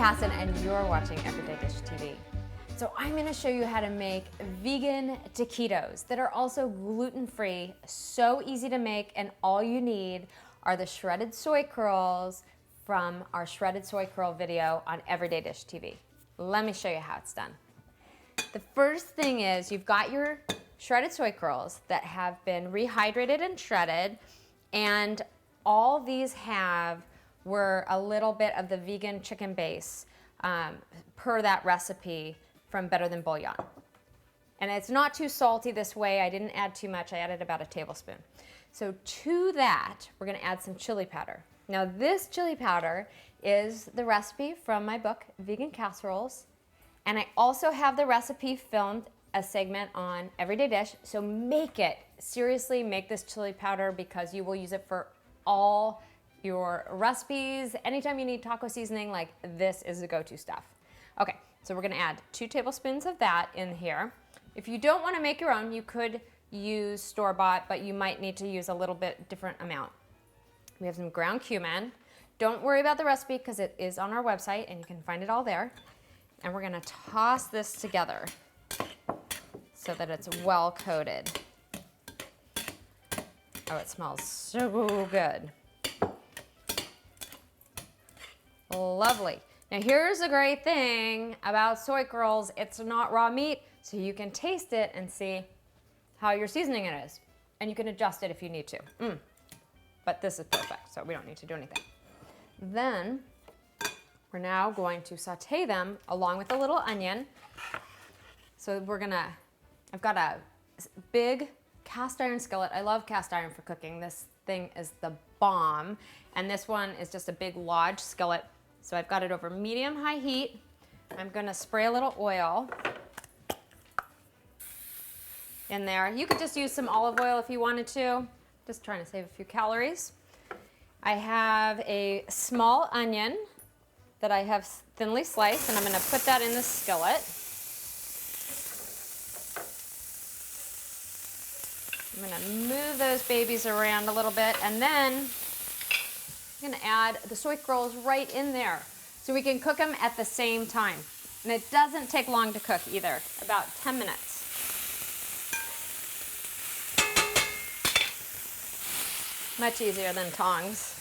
Casson and you're watching Everyday Dish TV. So I'm going to show you how to make vegan taquitos that are also gluten-free, so easy to make, and all you need are the shredded soy curls from our shredded soy curl video on Everyday Dish TV. Let me show you how it's done. The first thing is you've got your shredded soy curls that have been rehydrated and shredded, and all these were a little bit of the vegan chicken base per that recipe from Better Than Bouillon. And it's not too salty this way. I didn't add too much. I added about a tablespoon. So to that, we're gonna add some chili powder. Now this chili powder is the recipe from my book, Vegan Casseroles. And I also have the recipe filmed, a segment on Everyday Dish. So make it, seriously make this chili powder because you will use it for all your recipes. Anytime you need taco seasoning, like this is the go-to stuff. Okay, so we're gonna add 2 tablespoons of that in here. If you don't wanna make your own, you could use store-bought, but you might need to use a little bit different amount. We have some ground cumin. Don't worry about the recipe because it is on our website and you can find it all there. And we're gonna toss this together so that it's well coated. Oh, it smells so good. Lovely. Now here's the great thing about soy curls. It's not raw meat, so you can taste it and see how your seasoning it is. And you can adjust it if you need to. But this is perfect, so we don't need to do anything. Then we're now going to saute them along with a little onion. So I've got a big cast iron skillet. I love cast iron for cooking. This thing is the bomb. And this one is just a big Lodge skillet. So I've got it over medium-high heat. I'm gonna spray a little oil in there. You could just use some olive oil if you wanted to. Just trying to save a few calories. I have a small onion that I have thinly sliced, and I'm gonna put that in the skillet. I'm gonna move those babies around a little bit, and then I'm gonna add the soy curls right in there so we can cook them at the same time. And it doesn't take long to cook either, about 10 minutes. Much easier than tongs.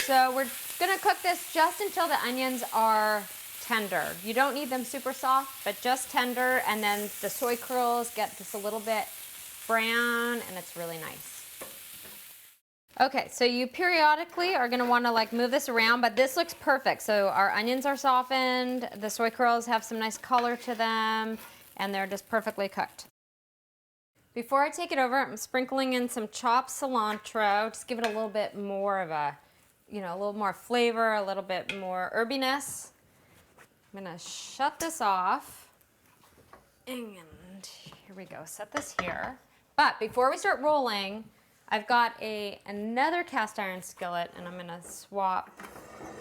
So we're gonna cook this just until the onions are tender. You don't need them super soft, but just tender, and then the soy curls get just a little bit brown, and it's really nice. Okay, so you periodically are gonna wanna move this around, but this looks perfect. So our onions are softened, the soy curls have some nice color to them, and they're just perfectly cooked. Before I take it over, I'm sprinkling in some chopped cilantro, just give it a little bit more of a little more flavor, a little bit more herbiness. I'm gonna shut this off, and here we go, set this here. But before we start rolling, I've got another cast iron skillet, and I'm gonna swap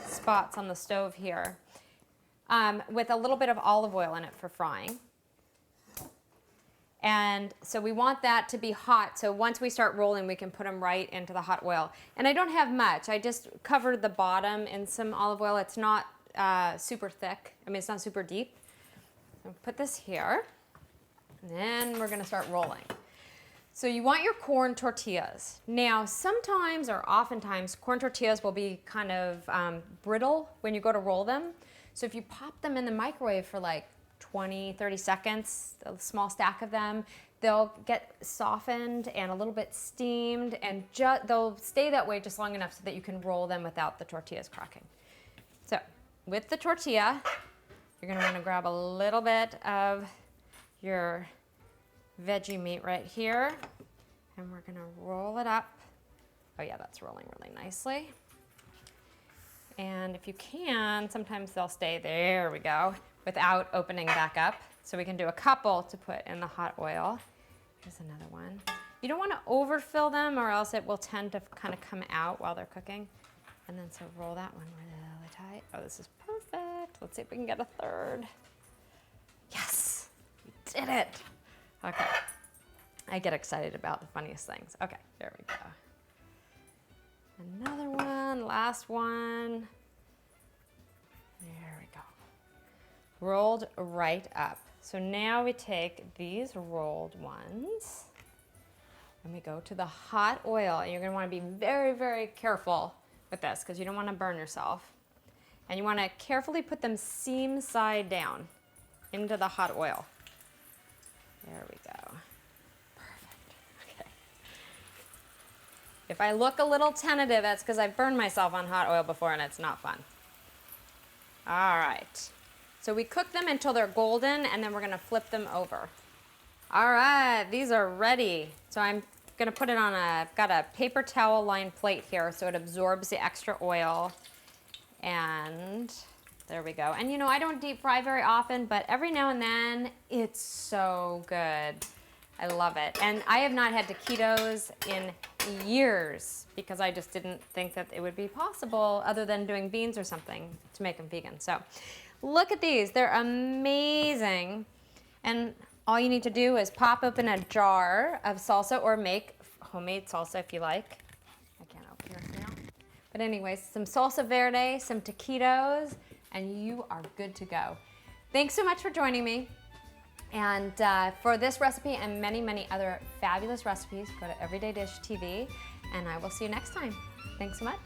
spots on the stove here with a little bit of olive oil in it for frying. And so we want that to be hot, so once we start rolling, we can put them right into the hot oil. And I don't have much. I just covered the bottom in some olive oil. It's not super thick. I mean, it's not super deep. So put this here, and then we're gonna start rolling. So you want your corn tortillas. Now, sometimes or oftentimes, corn tortillas will be kind of brittle when you go to roll them. So if you pop them in the microwave for 20, 30 seconds, a small stack of them, they'll get softened and a little bit steamed, and they'll stay that way just long enough so that you can roll them without the tortillas cracking. So with the tortilla, you're gonna wanna grab a little bit of your veggie meat right here, and we're gonna roll it up. Oh yeah, that's rolling really nicely. And if you can, sometimes they'll stay, there we go, without opening back up. So we can do a couple to put in the hot oil. Here's another one. You don't want to overfill them or else it will tend to kind of come out while they're cooking. And then so roll that one really tight. Oh, this is perfect. Let's see if we can get a third. Yes, we did it. Okay, I get excited about the funniest things. Okay, there we go. Another last one. There we go. Rolled right up. So now we take these rolled ones and we go to the hot oil. And you're gonna wanna be very, very careful with this because you don't wanna burn yourself. And you wanna carefully put them seam side down into the hot oil. There we go. Perfect. Okay. If I look a little tentative, that's because I've burned myself on hot oil before and it's not fun. All right. So we cook them until they're golden and then we're gonna flip them over. All right, these are ready. So I'm gonna put it on I've got a paper towel lined plate here so it absorbs the extra oil. And there we go. And you know, I don't deep fry very often, but every now and then it's so good. I love it. And I have not had taquitos in years because I just didn't think that it would be possible other than doing beans or something to make them vegan. So look at these, they're amazing. And all you need to do is pop open a jar of salsa or make homemade salsa if you like. I can't open yours now. But anyways, some salsa verde, some taquitos, and you are good to go. Thanks so much for joining me. And for this recipe and many, many other fabulous recipes, go to Everyday Dish TV, and I will see you next time. Thanks so much.